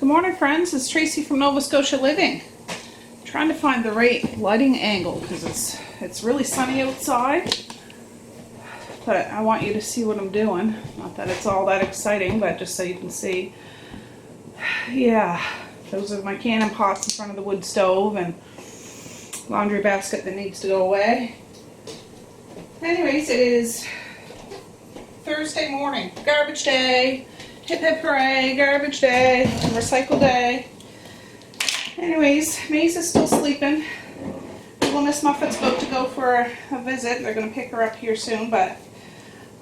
Good morning, friends. It's Tracey from Nova Scotia Living. I'm trying to find the right lighting angle because it's really sunny outside. But I want you to see what I'm doing. Not that it's all that exciting, but just so you can see. Yeah, those are my cannon pots in front of the wood stove and laundry basket that needs to go away. Anyways, it is Thursday morning, garbage day. Hip hip hooray, garbage day, recycle day. Anyways, Maze is still sleeping. Little Miss Muffet's about to go for a visit. They're going to pick her up here soon, but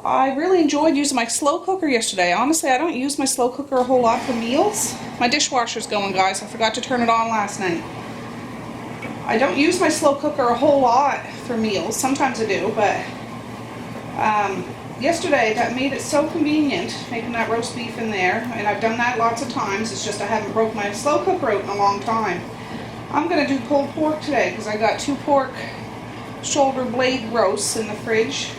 I really enjoyed using my slow cooker yesterday. Honestly, I don't use my slow cooker a whole lot for meals. My dishwasher's going, guys. I forgot to turn it on last night. I don't use my slow cooker a whole lot for meals. Sometimes I do, but yesterday that made it so convenient making that roast beef in there, and I've done that lots of times. It's just I haven't broke my slow cooker out in a long time. I'm going to do pulled pork today because I got 2 pork shoulder blade roasts in the fridge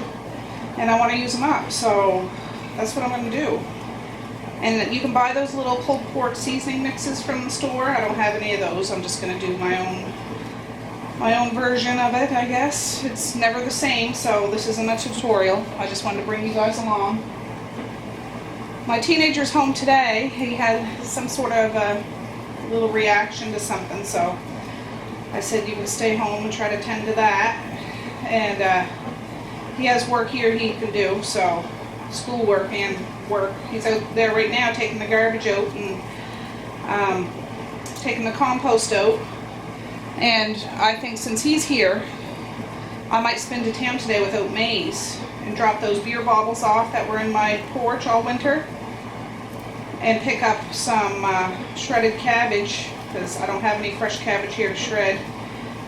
and I want to use them up, so that's what I'm going to do. And you can buy those little pulled pork seasoning mixes from the store. I don't have any of those. I'm just going to do my own version of it, I guess. It's never the same, so this isn't a tutorial. I just wanted to bring you guys along. My teenager's home today. He had some sort of a little reaction to something, so I said you can stay home and try to tend to that. And he has work here he can do, so schoolwork and work. He's out there right now taking the garbage out and taking the compost out. And I think since he's here, I might spin to town today without Maze and drop those beer bottles off that were in my porch all winter and pick up some shredded cabbage because I don't have any fresh cabbage here to shred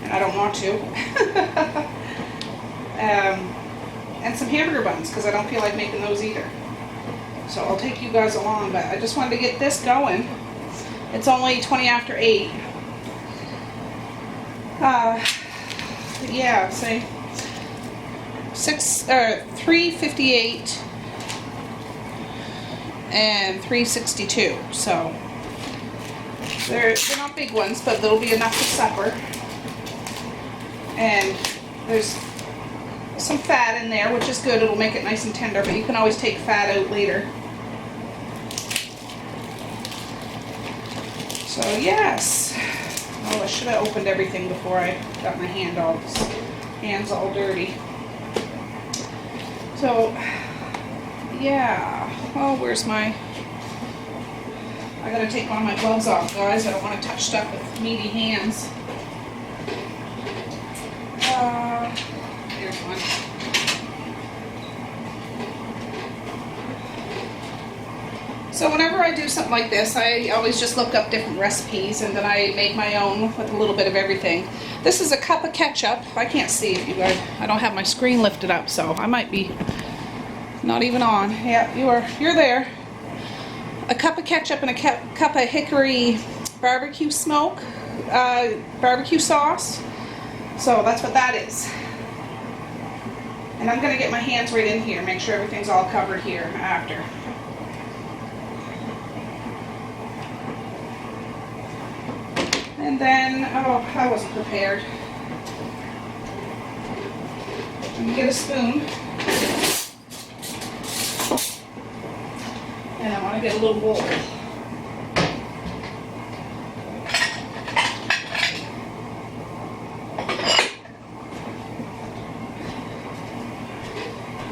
and I don't want to. And some hamburger buns because I don't feel like making those either. So I'll take you guys along, but I just wanted to get this going. It's only 20 after 8. Yeah, say 3:58 and 3:62. So they're not big ones, but they'll be enough for supper. And there's some fat in there, which is good. It'll make it nice and tender, but you can always take fat out later. So yes. Oh, I should have opened everything before I got my hands all dirty. So, yeah. Oh, where's my... I gotta take one of my gloves off, guys. I don't want to touch stuff with meaty hands. Here's one. So whenever I do something like this, I always just look up different recipes and then I make my own with a little bit of everything. This is a cup of ketchup. I can't see if you guys, I don't have my screen lifted up, so I might be not even on. Yeah, you're there. A cup of ketchup and a cup of hickory barbecue smoke, barbecue sauce. So that's what that is. And I'm gonna get my hands right in here, make sure everything's all covered here after. And then, oh, I wasn't prepared. I'm gonna get a spoon. And I want to get a little bowl.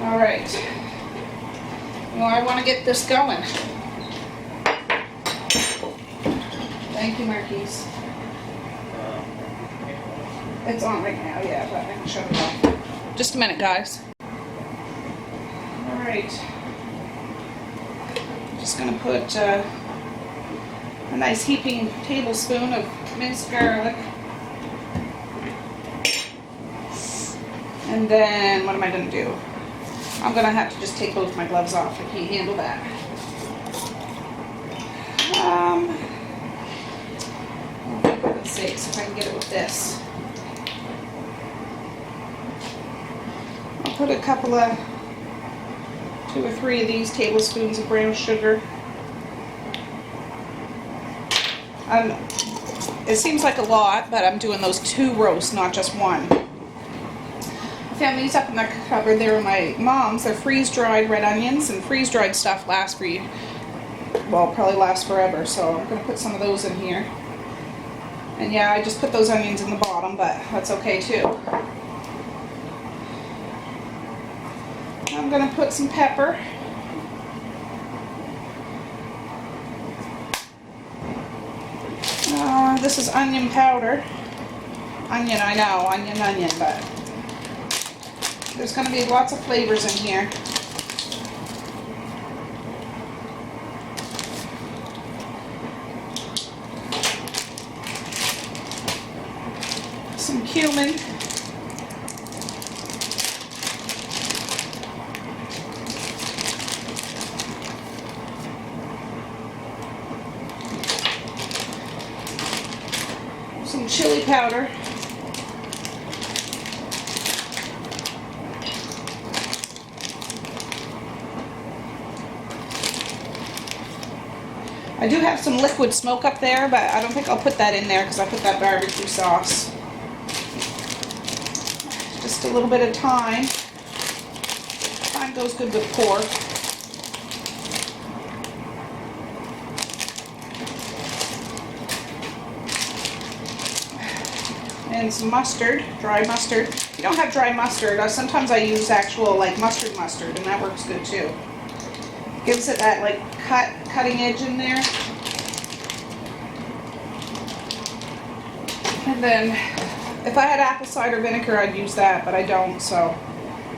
All right. Well, I want to get this going. Thank you, Marquise. It's on right now, yeah, but I can shut it off. Just a minute, guys. Alright. I'm just going to put a nice heaping tablespoon of minced garlic. And then, what am I going to do? I'm going to have to just take both my gloves off. I can't handle that. For goodness sakes, if I can get it with this. I'll put a couple of 2 or 3 of these tablespoons of brown sugar. It seems like a lot, but I'm doing those 2 roasts, not just one. I found these up in the cupboard. They were my mom's. They're freeze-dried red onions, and freeze-dried stuff lasts for you, well, probably lasts forever, so I'm going to put some of those in here. And yeah, I just put those onions in the bottom, but that's okay too. I'm going to put some pepper. This is onion powder. Onion, I know, onion, but there's going to be lots of flavors in here. Some cumin. Some chili powder. I do have some liquid smoke up there, but I don't think I'll put that in there because I put that barbecue sauce. Just a little bit of thyme. Thyme goes good with pork. And some mustard, dry mustard. If you don't have dry mustard, sometimes I use actual like mustard, and that works good too. Gives it that like cutting edge in there. And then if I had apple cider vinegar, I'd use that, but I don't, so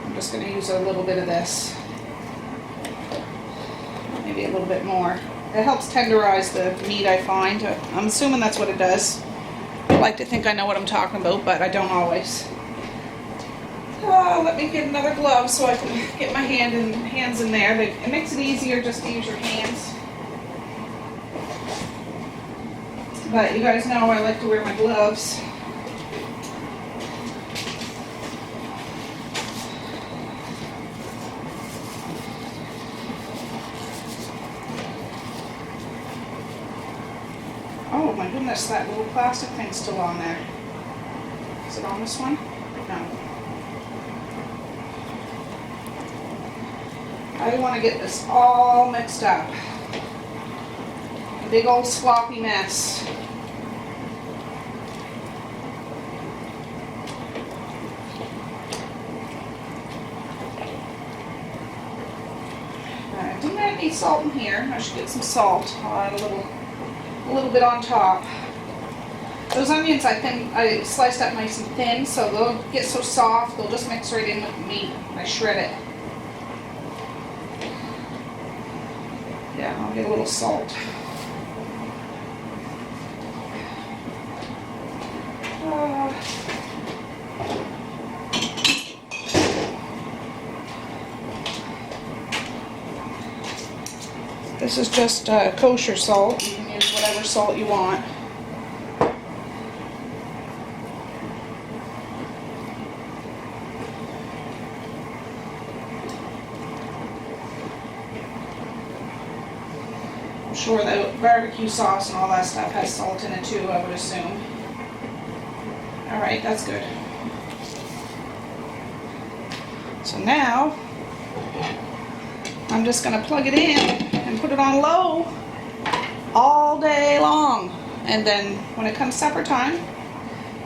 I'm just going to use a little bit of this. Maybe a little bit more. It helps tenderize the meat, I find. I'm assuming that's what it does. I like to think I know what I'm talking about, but I don't always. Oh, let me get another glove so I can get my hands in there. It makes it easier just to use your hands. But you guys know I like to wear my gloves. Oh my goodness, that little plastic thing's still on there. Is it on this one? No. I want to get this all mixed up. A big old sloppy mess. I didn't add any salt in here. I should get some salt. I'll add a little bit on top. Those onions I sliced up nice and thin, so they'll get so soft, they'll just mix right in with the meat. I shred it. Yeah, I'll get a little salt. This is just kosher salt. You can use whatever salt you want. I'm sure the barbecue sauce and all that stuff has salt in it too, I would assume. Alright, that's good. So now, I'm just going to plug it in and put it on low all day long. And then when it comes supper time,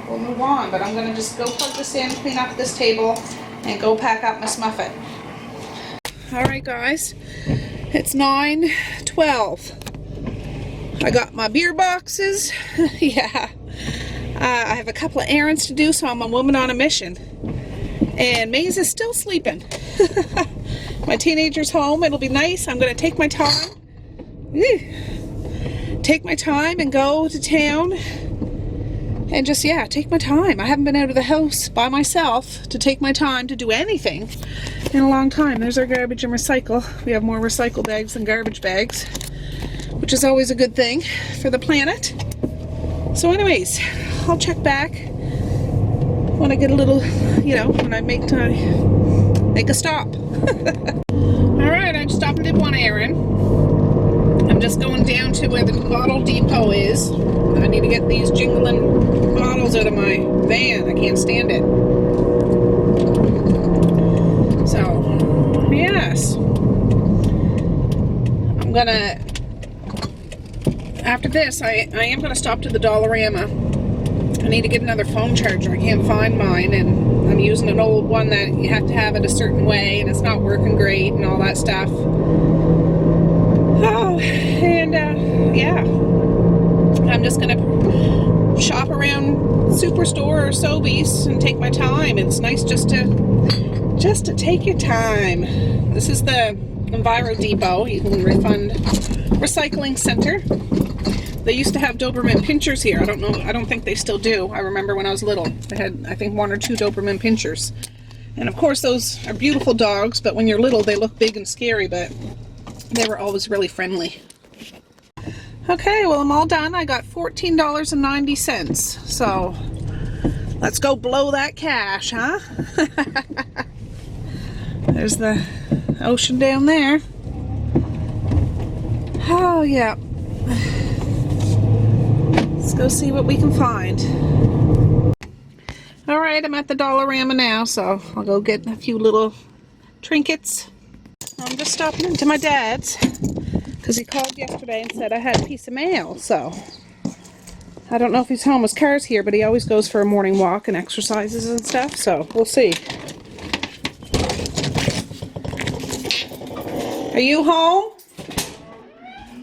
we'll move on. But I'm going to just go plug this in, clean up this table, and go pack up Miss Muffet. Alright guys, it's 9:12. I got my beer boxes. Yeah. I have a couple of errands to do, so I'm a woman on a mission. And Maze is still sleeping. My teenager's home. It'll be nice. I'm going to take my time. Take my time and go to town. And just, yeah, take my time. I haven't been out of the house by myself to take my time to do anything in a long time. There's our garbage and recycle. We have more recycle bags than garbage bags, which is always a good thing for the planet. So anyways, I'll check back when I get a little, you know, when I make a stop. Alright, I stopped and did one errand. I'm just guess going down to where the bottle depot is. I need to get these jingling bottles out of my van. I can't stand it. So, yes. I'm gonna, after this, I am gonna stop to the Dollarama. I need to get another phone charger. I can't find mine, and I'm using an old one that you have to have it a certain way, and it's not working great and all that stuff. Oh, and yeah, I'm just gonna shop around Superstore or Sobeys and take my time. It's nice just to take your time. This is the Enviro Depot. You can refund recycling center. They used to have Doberman pinchers here. I don't think they still do. I remember when I was little, they had, I think, 1 or 2 Doberman pinchers. And of course those are beautiful dogs, but when you're little they look big and scary, but they were always really friendly. Okay, well, I'm all done. I got $14.90. So let's go blow that cash, huh? There's the ocean down there. Oh, yeah. Let's go see what we can find. Alright, I'm at the Dollarama now, so I'll go get a few little trinkets. I'm just stopping into my dad's because he called yesterday and said I had a piece of mail, so I don't know if he's home. His car's here, but he always goes for a morning walk and exercises and stuff, so we'll see. Are you home?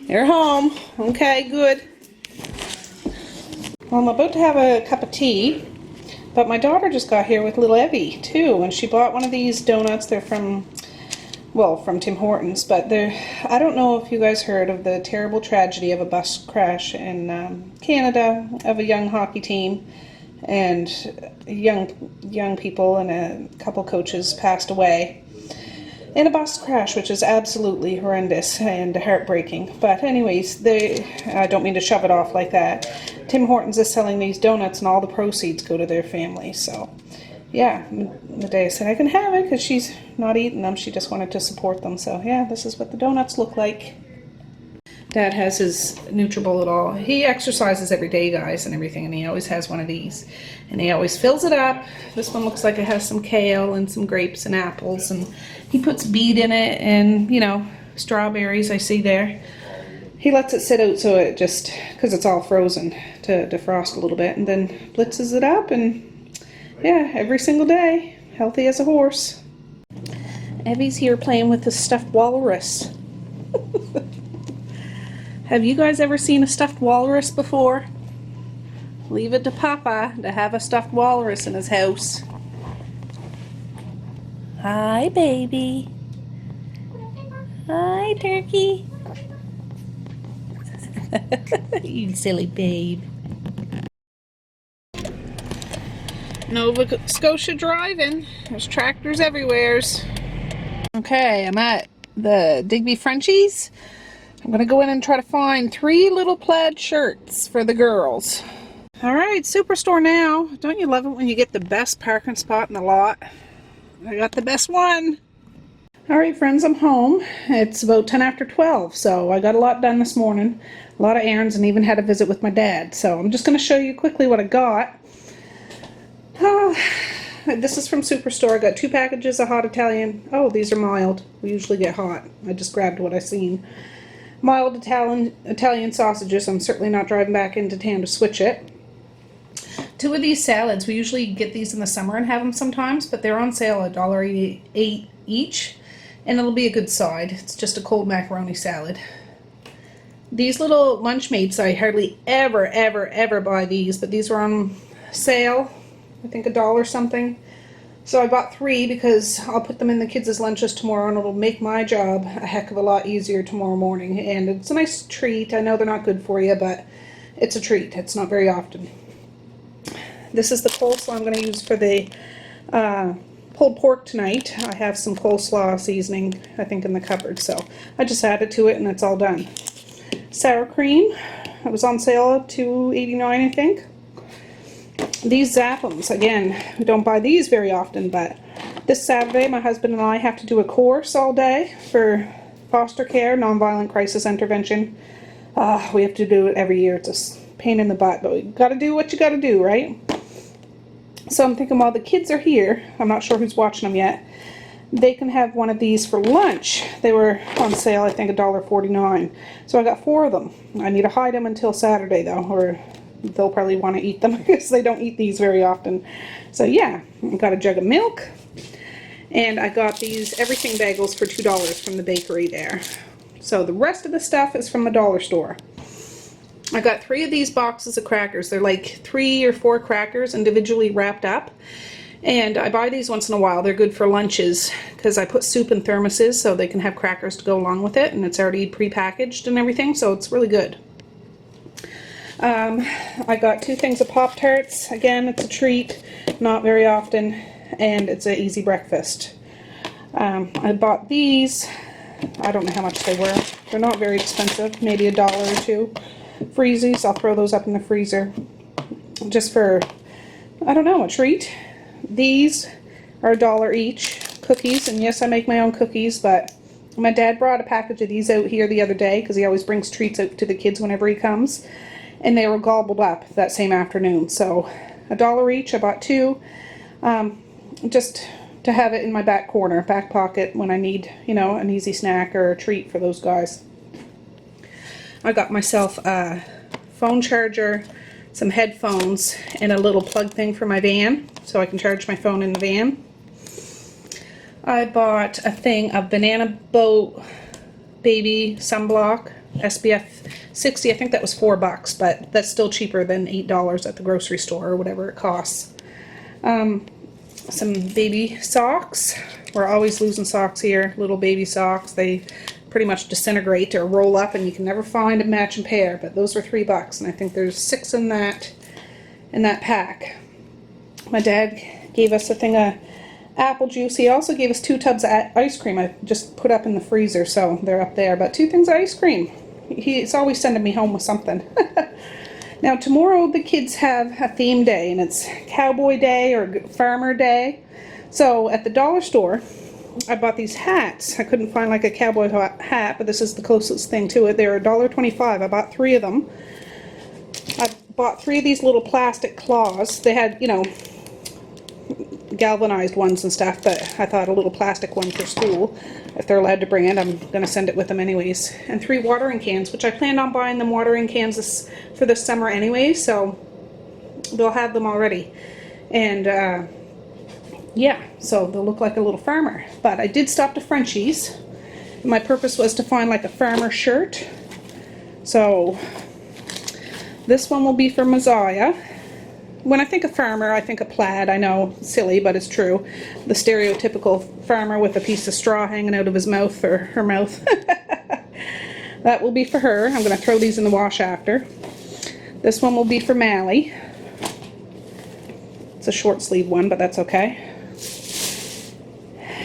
You're home. Okay, good. Well, I'm about to have a cup of tea, but my daughter just got here with little Evie too, and she bought one of these donuts. They're from Tim Hortons, but I don't know if you guys heard of the terrible tragedy of a bus crash in Canada of a young hockey team, and young people and a couple coaches passed away in a bus crash, which is absolutely horrendous and heartbreaking. But anyways, I don't mean to shove it off like that. Tim Hortons is selling these donuts, and all the proceeds go to their family. So yeah, Medea said I can have it because she's not eating them. She just wanted to support them. So yeah, this is what the donuts look like. Dad has his Nutribullet all. He exercises every day, guys, and everything, and he always has one of these. And he always fills it up. This one looks like it has some kale and some grapes and apples, and he puts beet in it and, you know, strawberries I see there. He lets it sit out so it just, because it's all frozen, to defrost a little bit, and then blitzes it up, and yeah, every single day. Healthy as a horse. Evie's here playing with the stuffed walrus. Have you guys ever seen a stuffed walrus before? Leave it to Papa to have a stuffed walrus in his house. Hi, baby. Hi, turkey. You silly babe. Nova Scotia driving. There's tractors everywhere. Okay, I'm at the Digby Frenchies. I'm gonna go in and try to find 3 little plaid shirts for the girls. Alright, Superstore now. Don't you love it when you get the best parking spot in the lot? I got the best one. Alright friends, I'm home. It's about 10 after 12, so I got a lot done this morning. A lot of errands, and even had a visit with my dad. So I'm just going to show you quickly what I got. This is from Superstore. I got 2 packages of hot Italian. Oh, these are mild. We usually get hot. I just grabbed what I seen. Mild Italian sausages. I'm certainly not driving back into town to switch it. 2 of these salads. We usually get these in the summer and have them sometimes, but they're on sale at $1.88 each, and it'll be a good side. It's just a cold macaroni salad. These little Lunchmates, I hardly ever buy these, but these were on sale. I think $1 something. So I bought 3 because I'll put them in the kids' lunches tomorrow, and it'll make my job a heck of a lot easier tomorrow morning. And it's a nice treat. I know they're not good for you, but it's a treat. It's not very often. This is the coleslaw I'm going to use for the pulled pork tonight. I have some coleslaw seasoning, I think, in the cupboard, so I just added to it and it's all done. Sour cream. It was on sale at $2.89, I think. These Zappums, again, we don't buy these very often, but this Saturday my husband and I have to do a course all day for foster care, nonviolent crisis intervention. We have to do it every year. It's a pain in the butt, but we gotta do what you gotta do, right? So I'm thinking while the kids are here, I'm not sure who's watching them yet, they can have one of these for lunch. They were on sale, I think $1.49. So I got 4 of them. I need to hide them until Saturday though, or they'll probably want to eat them because they don't eat these very often. So yeah, I got a jug of milk. And I got these everything bagels for $2 from the bakery there. So the rest of the stuff is from the dollar store. I got 3 of these boxes of crackers. They're like 3 or 4 crackers individually wrapped up. And I buy these once in a while. They're good for lunches because I put soup in thermoses so they can have crackers to go along with it. And it's already pre-packaged and everything, so it's really good. I got 2 things of Pop-Tarts. Again, it's a treat. Not very often. And it's an easy breakfast. I bought these. I don't know how much they were. They're not very expensive. Maybe $1 or $2. Freezies. I'll throw those up in the freezer. Just for, I don't know, a treat. These are $1 each. Cookies, and yes, I make my own cookies, but my dad brought a package of these out here the other day because he always brings treats out to the kids whenever he comes, and they were gobbled up that same afternoon. So $1 each. I bought 2, just to have it in my back corner, back pocket when I need, you know, an easy snack or a treat for those guys. I got myself a phone charger, some headphones, and a little plug thing for my van so I can charge my phone in the van. I bought a thing of Banana Boat baby sunblock, SPF 60. I think that was $4, but that's still cheaper than $8 at the grocery store or whatever it costs. Some baby socks. We're always losing socks here, little baby socks. They pretty much disintegrate or roll up and you can never find a matching pair, but those were $3 and I think there's 6 in that pack. My dad gave us a thing of apple juice. He also gave us 2 tubs of ice cream I just put up in the freezer, so they're up there, but 2 things of ice cream. He's always sending me home with something. Now tomorrow the kids have a theme day and it's Cowboy Day or Farmer Day. So at the dollar store I bought these hats. I couldn't find like a cowboy hat, but this is the closest thing to it. They're $1.25. I bought 3 of them. I bought 3 of these little plastic claws. They had, you know, galvanized ones and stuff, but I thought a little plastic one for school. If they're allowed to bring it, I'm going to send it with them anyways. And 3 watering cans, which I planned on buying them watering cans for this summer anyway, so they'll have them already. And yeah, so they'll look like a little farmer. But I did stop to Frenchie's. My purpose was to find like a farmer shirt. So this one will be for Messiah. When I think of farmer, I think of plaid. I know, silly, but it's true. The stereotypical farmer with a piece of straw hanging out of his mouth or her mouth. That will be for her. I'm going to throw these in the wash after. This one will be for Mally. It's a short sleeve one, but that's okay.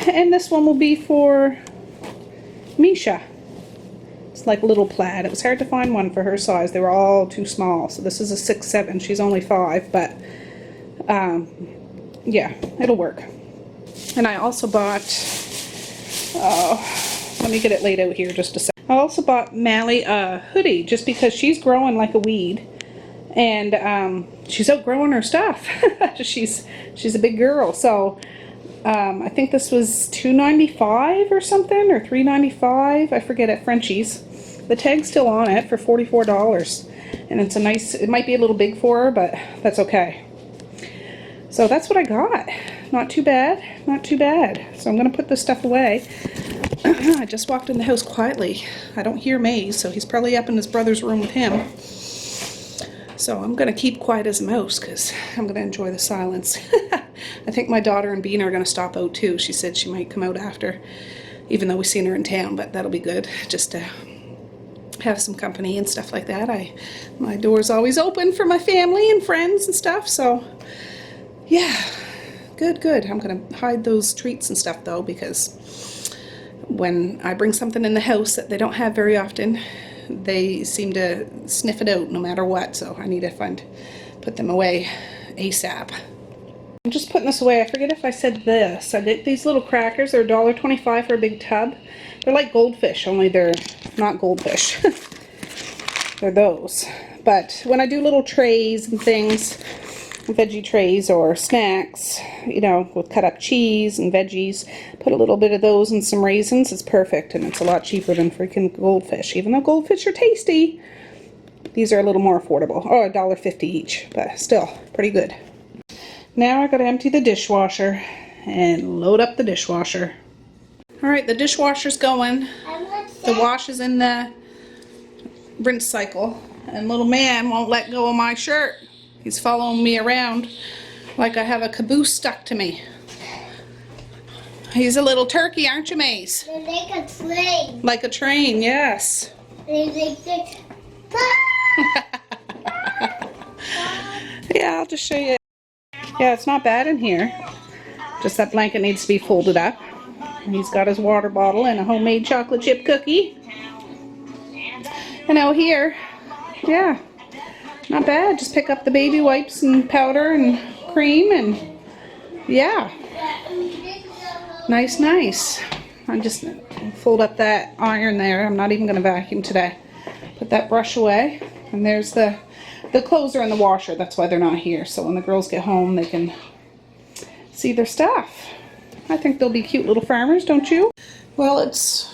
And this one will be for Misha. It's like little plaid. It was hard to find one for her size. They were all too small. So this is a 6'7". She's only 5, but yeah, it'll work. And I also bought, let me get it laid out here just a second. I also bought Mally a hoodie just because she's growing like a weed. And she's outgrowing her stuff. she's a big girl. So I think this was $2.95 or something, or $3.95. I forget, at Frenchie's. The tag's still on it for $44. And it's a nice, it might be a little big for her, but that's okay. So that's what I got. Not too bad, not too bad. So I'm going to put this stuff away. I just walked in the house quietly. I don't hear Maze, so he's probably up in his brother's room with him. So I'm going to keep quiet as a mouse because I'm going to enjoy the silence. I think my daughter and Bean are going to stop out too. She said she might come out after, even though we've seen her in town, but that'll be good just to have some company and stuff like that. My door's always open for my family and friends and stuff, so yeah, good. I'm going to hide those treats and stuff though, because when I bring something in the house that they don't have very often, they seem to sniff it out no matter what, so I need to put them away ASAP. I'm just putting this away. I forget if I said this. I did these little crackers. They're $1.25 for a big tub. They're like goldfish, only they're not goldfish. They're those. But when I do little trays and things, veggie trays or snacks, you know, with cut up cheese and veggies, put a little bit of those and some raisins, it's perfect, and it's a lot cheaper than freaking goldfish. Even though goldfish are tasty, these are a little more affordable. Oh, $1.50 each, but still pretty good. Now I gotta empty the dishwasher and load up the dishwasher. Alright, the dishwasher's going. The wash is in the rinse cycle, and little man won't let go of my shirt. He's following me around like I have a caboose stuck to me. He's a little turkey, aren't you, Mace? Like a train. Like a train, yes. Yeah, I'll just show you. Yeah, it's not bad in here. Just that blanket needs to be folded up. He's got his water bottle and a homemade chocolate chip cookie. And out here, yeah, not bad. Just pick up the baby wipes and powder and cream, and yeah, nice, nice. I just fold up that iron there. I'm not even going to vacuum today. Put that brush away, and there's the clothes are in the washer. That's why they're not here. So when the girls get home, they can see their stuff. I think they'll be cute little farmers, don't you? Well, it's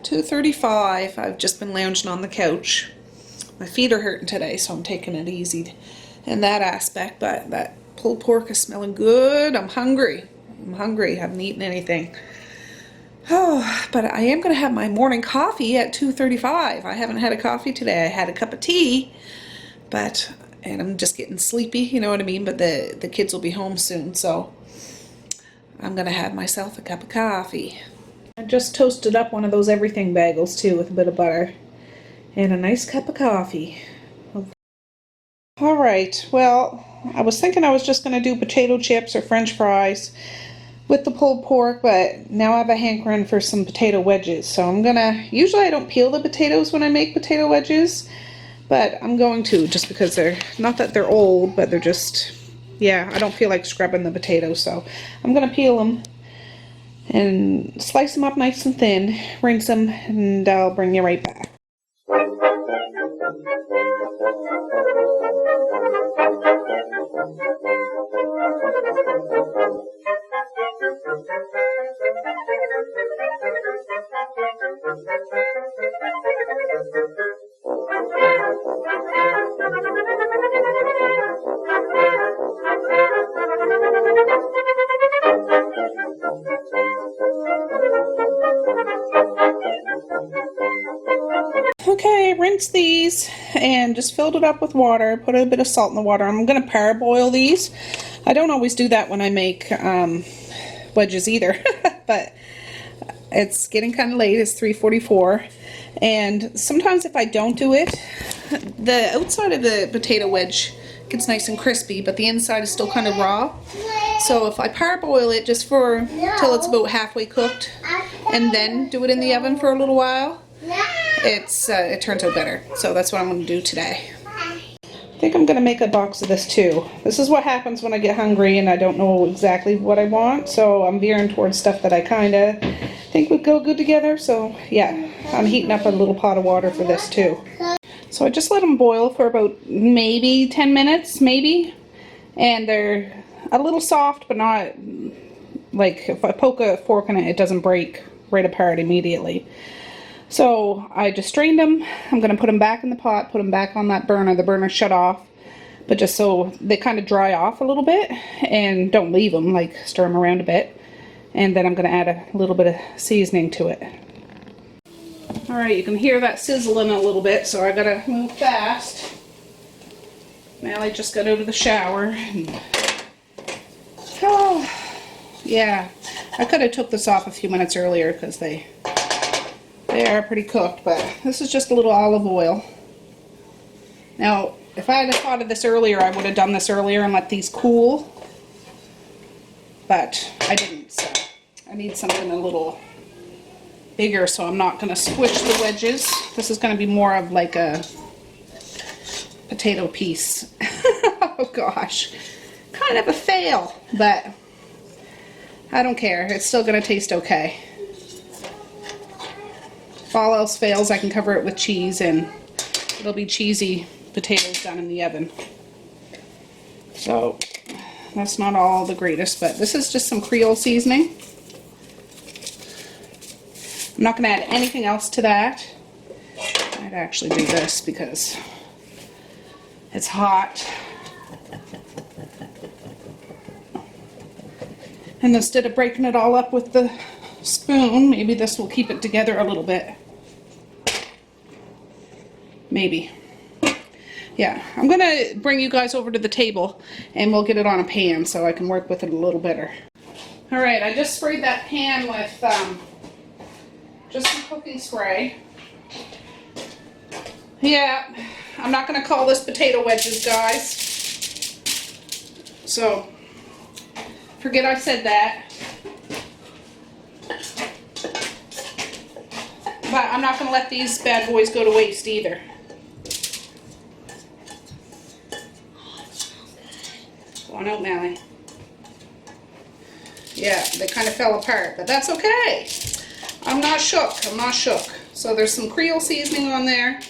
2:35. I've just been lounging on the couch. My feet are hurting today, so I'm taking it easy in that aspect. But that pulled pork is smelling good. I'm hungry. I haven't eaten anything. Oh, but I am going to have my morning coffee at 2:35. I haven't had a coffee today. I had a cup of tea, and I'm just getting sleepy, you know what I mean? But the kids will be home soon, so I'm going to have myself a cup of coffee. I just toasted up one of those everything bagels too with a bit of butter and a nice cup of coffee. Alright, well, I was thinking I was just going to do potato chips or french fries with the pulled pork, but now I have a hankering for some potato wedges. So I'm going to, usually I don't peel the potatoes when I make potato wedges, but I'm going to, just because they're, not that they're old, but they're just, yeah, I don't feel like scrubbing the potatoes, so I'm going to peel them and slice them up nice and thin, rinse them, and I'll bring you right back. Okay, rinse these and just filled it up with water, put a bit of salt in the water. I'm going to parboil these. I don't always do that when I make wedges either, but it's getting kind of late. It's 3:44, and sometimes if I don't do it, the outside of the potato wedge gets nice and crispy, but the inside is still kind of raw. So if I parboil it just for till it's about halfway cooked, and then do it in the oven for a little while, it turns out better. So that's what I'm going to do today. I think I'm going to make a box of this too. This is what happens when I get hungry and I don't know exactly what I want, so I'm veering towards stuff that I kind of think would go good together. So yeah, I'm heating up a little pot of water for this too. So I just let them boil for about maybe 10 minutes, maybe, and they're a little soft, but not like, if I poke a fork in it, it doesn't break right apart immediately. So I just strained them. I'm going to put them back in the pot, put them back on that burner. The burner shut off, but just so they kind of dry off a little bit, and don't leave them, like stir them around a bit. And then I'm going to add a little bit of seasoning to it. Alright, you can hear that sizzling a little bit, so I got to move fast. Mallie just got out of the shower. And, oh, yeah, I could have took this off a few minutes earlier because they are pretty cooked, but this is just a little olive oil. Now, if I had thought of this earlier, I would have done this earlier and let these cool, but I didn't, so I need something a little bigger, so I'm not going to squish the wedges. This is going to be more of like a potato piece. Oh gosh, kind of a fail, but I don't care. It's still going to taste okay. If all else fails, I can cover it with cheese and it'll be cheesy potatoes done in the oven. So that's not all the greatest, but this is just some Creole seasoning. I'm not going to add anything else to that. I'd actually do this because it's hot. And instead of breaking it all up with the spoon, maybe this will keep it together a little bit. Maybe. Yeah, I'm gonna bring you guys over to the table and we'll get it on a pan so I can work with it a little better. All right, I just sprayed that pan with just some cooking spray. Yeah, I'm not gonna call this potato wedges, guys. So, forget I said that. But I'm not gonna let these bad boys go to waste either. Go on out, Mally. Yeah, they kind of fell apart, but that's okay. I'm not shook. I'm not shook. So there's some Creole seasoning on there.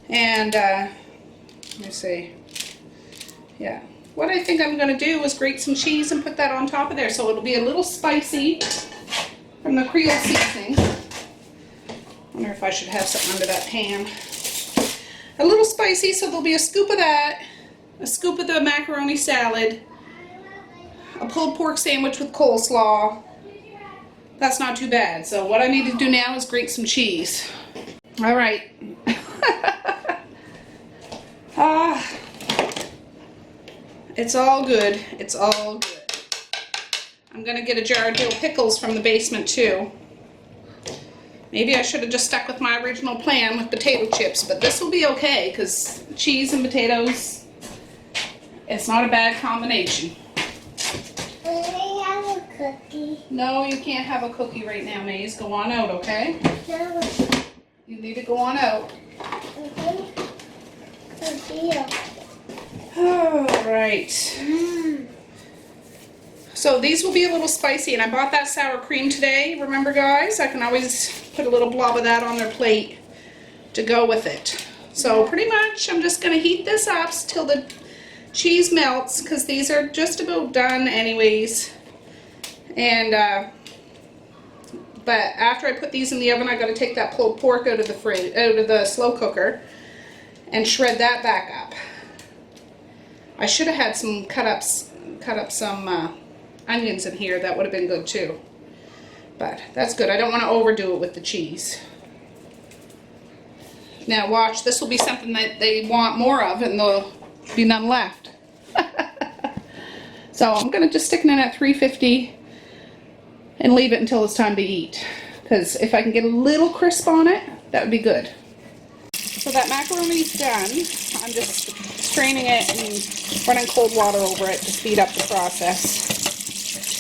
And, let me see. Yeah. What I think I'm going to do is grate some cheese and put that on top of there. So it'll be a little spicy from the Creole seasoning. I wonder if I should have something under that pan. A little spicy, so there'll be a scoop of that, a scoop of the macaroni salad, a pulled pork sandwich with coleslaw. That's not too bad. So what I need to do now is grate some cheese. All right. It's all good. It's all good. I'm going to get a jar of dill pickles from the basement too. Maybe I should have just stuck with my original plan with potato chips, but this will be okay because cheese and potatoes, it's not a bad combination. Will I have a cookie? No, you can't have a cookie right now, Maze. Go on out, okay? No. You need to go on out. Cookie. All right. So these will be a little spicy, and I bought that sour cream today. Remember, guys? I can always put a little blob of that on their plate to go with it. So pretty much I'm just going to heat this up till the cheese melts, because these are just about done anyways. And but after I put these in the oven, I got to take that pulled pork out of the slow cooker and shred that back up. I should have had some cut up some onions in here. That would have been good too. But that's good. I don't want to overdo it with the cheese. Now watch, this will be something that they want more of and there'll be none left. So I'm going to just stick it in at 350 and leave it until it's time to eat. Because if I can get a little crisp on it, that would be good. So that macaroni's done. I'm just straining it and running cold water over it to speed up the process.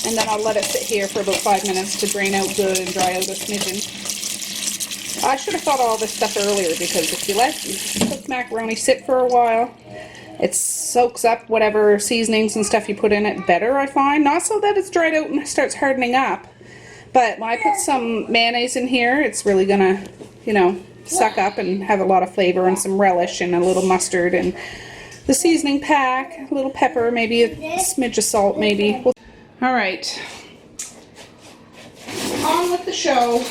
And then I'll let it sit here for about 5 minutes to drain out good and dry out a smidgen. I should have thought of all this stuff earlier, because if you let cooked macaroni sit for a while, it soaks up whatever seasonings and stuff you put in it better, I find. Not so that it's dried out and starts hardening up, but when I put some mayonnaise in here, it's really gonna, you know, suck up and have a lot of flavor, and some relish and a little mustard and the seasoning pack, a little pepper, maybe a smidge of salt maybe. All right, on with the show.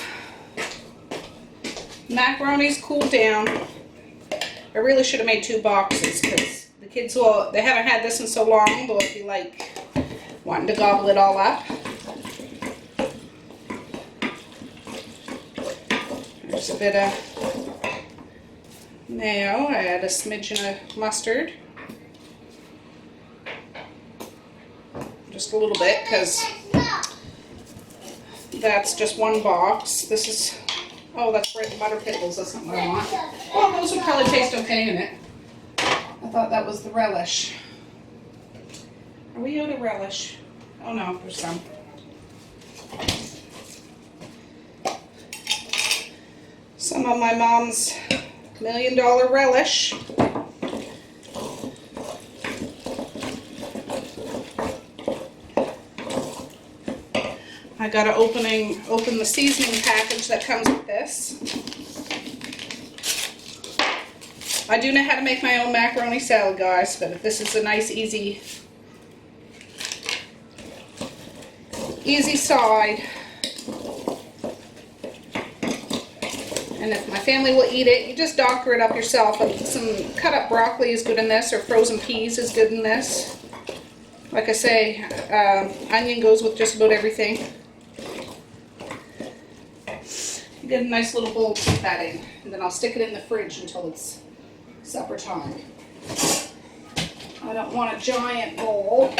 Macaroni's cooled down. I really should have made 2 boxes, because the kids they haven't had this in so long, they'll be like wanting to gobble it all up. There's a bit of mayo. I add a smidgen of mustard. Just a little bit, because that's just 1 box. This is, oh, that's bread and butter pickles. That's not what I want. Oh, those would probably taste okay in it. I thought that was the relish. Are we out of relish? Oh no, there's some. Some of my mom's $1 million relish. I gotta open the seasoning package that comes with this. I do know how to make my own macaroni salad, guys, but this is a nice, easy side. And if my family will eat it, you just doctor it up yourself. Some cut up broccoli is good in this, or frozen peas is good in this. Like I say, onion goes with just about everything. You get a nice little bowl to put that in, and then I'll stick it in the fridge until it's supper time. I don't want a giant bowl.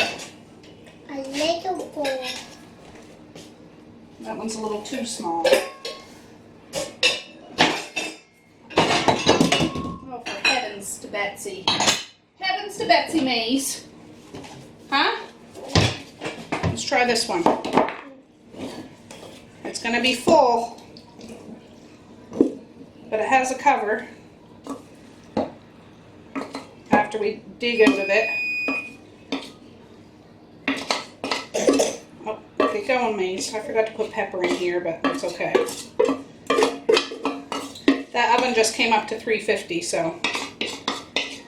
A little bowl. That one's a little too small. Oh, for heavens to Betsy. Heavens to Betsy Mays. Huh? Let's try this one. It's going to be full, but it has a cover after we dig out of it. Oh, get going, Maze. I forgot to put pepper in here, but that's okay. That oven just came up to 350, so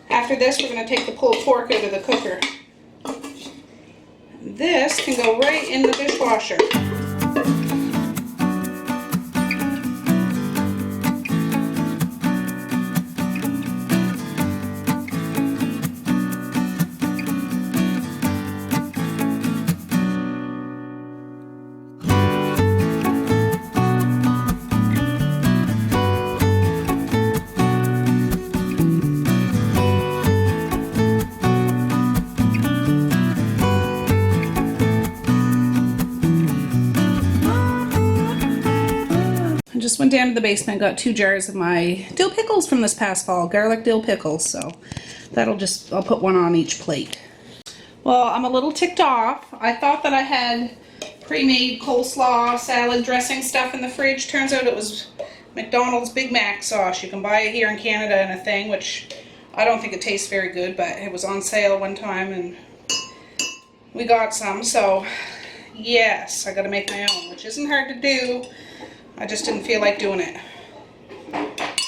after this we're going to take the pulled pork out of the cooker. This can go right in the dishwasher. Just went down to the basement, got 2 jars of my dill pickles from this past fall, garlic dill pickles, so I'll put one on each plate. Well, I'm a little ticked off. I thought that I had pre-made coleslaw, salad dressing stuff in the fridge. Turns out it was McDonald's Big Mac sauce. You can buy it here in Canada in a thing, which I don't think it tastes very good, but it was on sale one time and we got some, so yes, I gotta make my own, which isn't hard to do. I just didn't feel like doing it.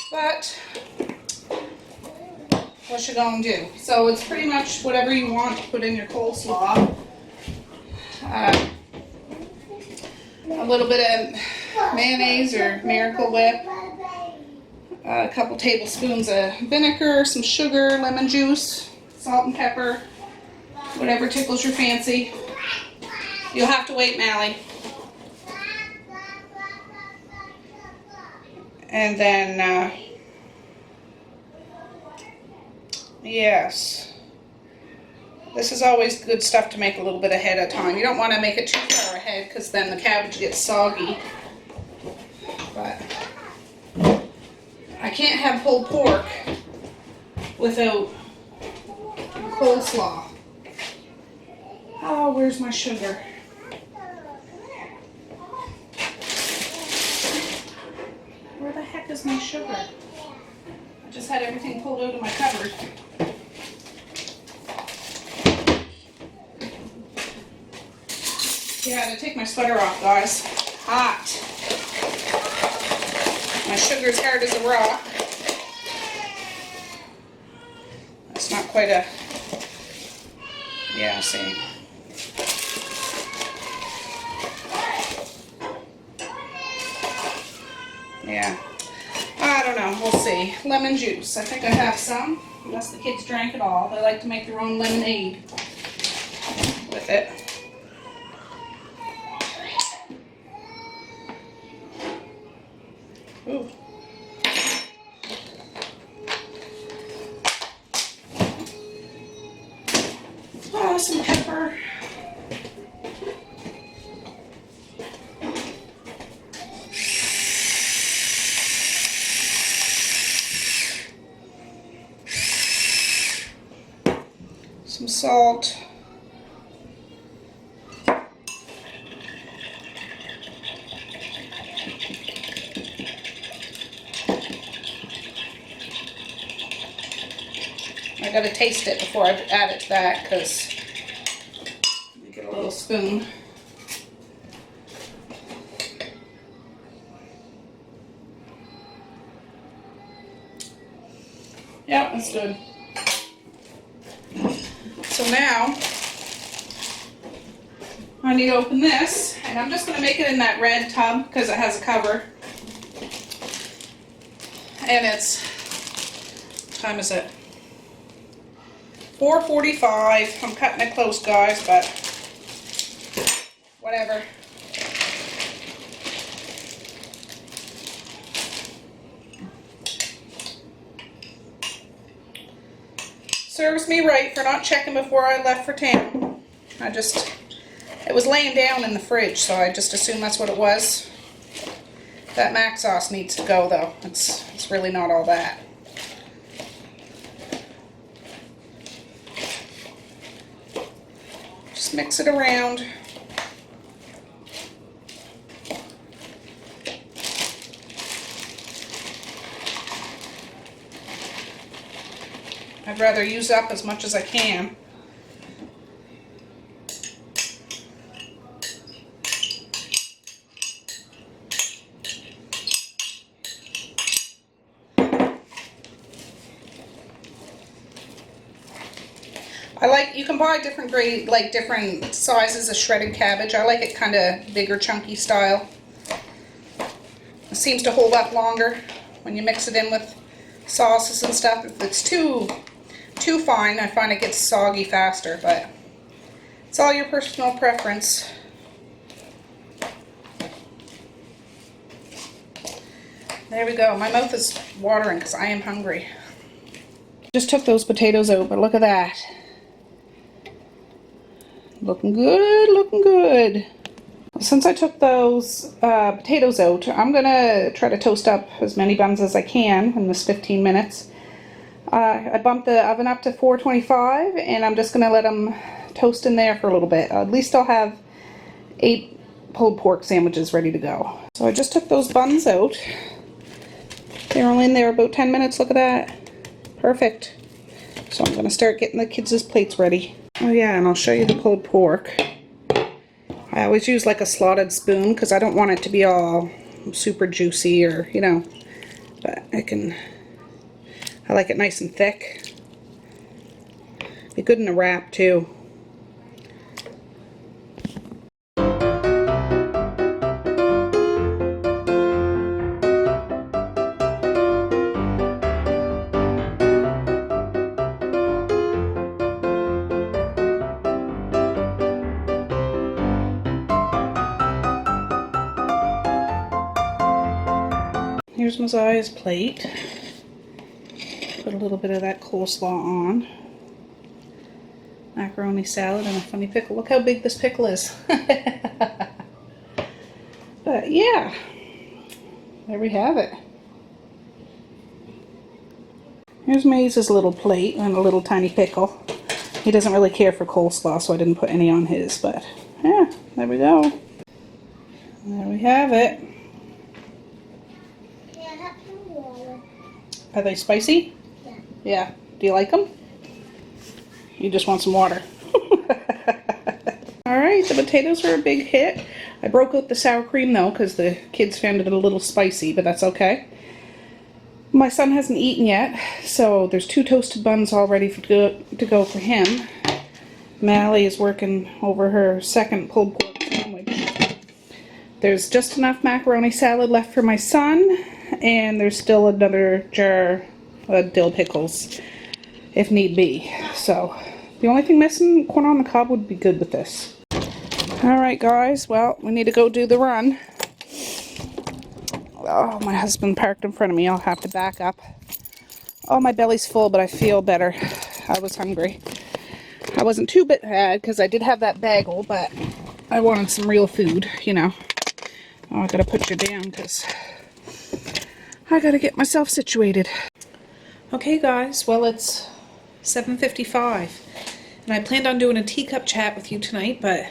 But what you gonna do? So it's pretty much whatever you want to put in your coleslaw. A little bit of mayonnaise or Miracle Whip. A couple tablespoons of vinegar, some sugar, lemon juice, salt and pepper. Whatever tickles your fancy. You'll have to wait, Mally. And then, yes, this is always good stuff to make a little bit ahead of time. You don't want to make it too far ahead because then the cabbage gets soggy. But I can't have pulled pork without coleslaw. Oh, where's my sugar? Where the heck is my sugar? I just had everything pulled out of my cupboard. Yeah, I had to take my sweater off, guys. Hot. My sugar's hard as a rock. That's not quite a... Yeah, see. Yeah. I don't know. We'll see. Lemon juice. I think I have some. Unless the kids drank it all. They like to make their own lemonade with it. Ooh. Oh, some pepper. Some salt. I gotta taste it before I add it to that because get a little spoon. Yeah, that's good. So now, I need to open this, and I'm just going to make it in that red tub because it has a cover. And it's, what time is it? 4:45. I'm cutting it close, guys, but whatever. Serves me right for not checking before I left for town. It was laying down in the fridge, so I just assumed that's what it was. That mac sauce needs to go, though. It's really not all that. Just mix it around. I'd rather use up as much as I can. You can buy different grade, like different sizes of shredded cabbage. I like it kind of bigger, chunky style. It seems to hold up longer when you mix it in with sauces and stuff. If it's too fine, I find it gets soggy faster, but it's all your personal preference. There we go. My mouth is watering because I am hungry. Just took those potatoes out, but look at that. Looking good, looking good. Since I took those potatoes out, I'm gonna try to toast up as many buns as I can in this 15 minutes. I bumped the oven up to 425, and I'm just gonna let them toast in there for a little bit. At least I'll have 8 pulled pork sandwiches ready to go. So I just took those buns out. They're only in there about 10 minutes, look at that. Perfect. So I'm gonna start getting the kids' plates ready. Oh yeah, and I'll show you the pulled pork. I always use like a slotted spoon because I don't want it to be all super juicy or, you know, but I like it nice and thick. Be good in a wrap too. Here's Messiah's plate. Put a little bit of that coleslaw on. Macaroni salad and a funny pickle. Look how big this pickle is. But yeah, there we have it. Here's Maze's little plate and a little tiny pickle. He doesn't really care for coleslaw, so I didn't put any on his, but yeah, there we go. And there we have it. Are they spicy? Yeah. Yeah. Do you like them? You just want some water. Alright, the potatoes are a big hit. I broke out the sour cream though because the kids found it a little spicy, but that's okay. My son hasn't eaten yet, so there's 2 toasted buns all ready to go for him. Mally is working over her second pulled pork sandwich. There's just enough macaroni salad left for my son, and there's still another jar of dill pickles if need be. So the only thing missing, corn on the cob, would be good with this. Alright guys, well, we need to go do the run. Oh, my husband parked in front of me. I'll have to back up. Oh, my belly's full, but I feel better. I was hungry. I wasn't too bad because I did have that bagel, but I wanted some real food, you know. Oh, I gotta put you down because I gotta get myself situated. Okay guys, well it's 7:55 and I planned on doing a teacup chat with you tonight, but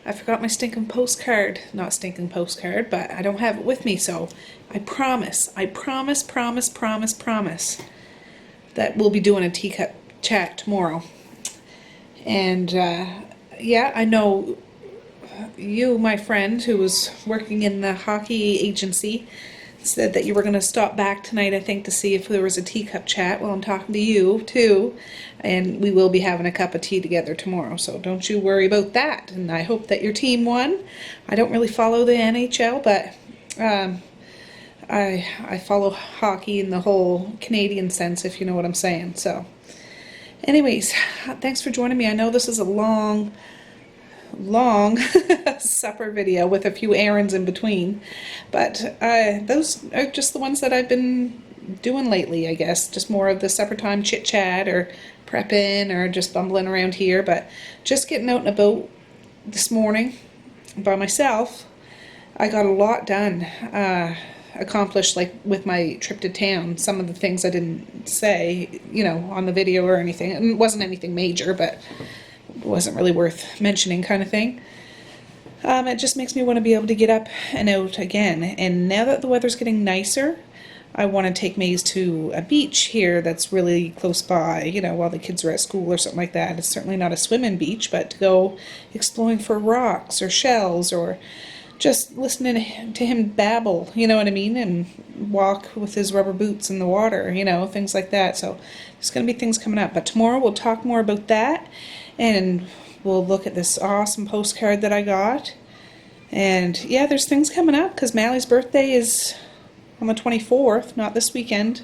I forgot my stinking postcard. Not stinking postcard, but I don't have it with me, so I promise that we'll be doing a teacup chat tomorrow. And yeah, I know you, my friend, who was working in the hockey agency, said that you were going to stop back tonight, I think, to see if there was a teacup chat while I'm talking to you, too. And we will be having a cup of tea together tomorrow, so don't you worry about that. And I hope that your team won. I don't really follow the NHL, but I follow hockey in the whole Canadian sense, if you know what I'm saying. So, anyways, thanks for joining me. I know this is a long supper video with a few errands in between, but those are just the ones that I've been doing lately, I guess. Just more of the supper time chit chat or prepping or just bumbling around here, but just getting out and about this morning by myself. I got a lot done, accomplished, like with my trip to town. Some of the things I didn't say, you know, on the video or anything. It wasn't anything major, but wasn't really worth mentioning, kind of thing. It just makes me want to be able to get up and out again. And now that the weather's getting nicer, I want to take Maze to a beach here that's really close by, you know, while the kids are at school or something like that. It's certainly not a swimming beach, but to go exploring for rocks or shells or just listening to him babble, you know what I mean, and walk with his rubber boots in the water, you know, things like that. So there's going to be things coming up. But tomorrow we'll talk more about that, and we'll look at this awesome postcard that I got. And yeah, there's things coming up because Mally's birthday is on the 24th, not this weekend,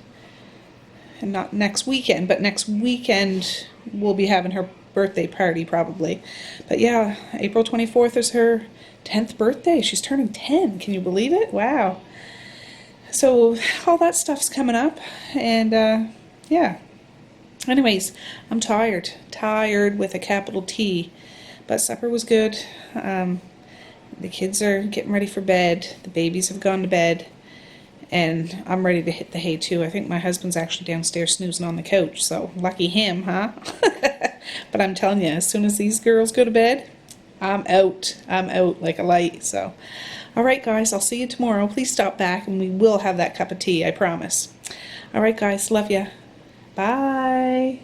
and not next weekend, but next weekend we'll be having her birthday party probably. But yeah, April 24th is her 10th birthday. She's turning 10. Can you believe it? Wow. So all that stuff's coming up, and yeah. Anyways, I'm tired with a capital T, but supper was good. The kids are getting ready for bed. The babies have gone to bed, and I'm ready to hit the hay too. I think my husband's actually downstairs snoozing on the couch, so lucky him, huh? But I'm telling you, as soon as these girls go to bed, I'm out like a light. So, all right, guys, I'll see you tomorrow. Please stop back, and we will have that cup of tea, I promise. All right, guys, love ya. Bye.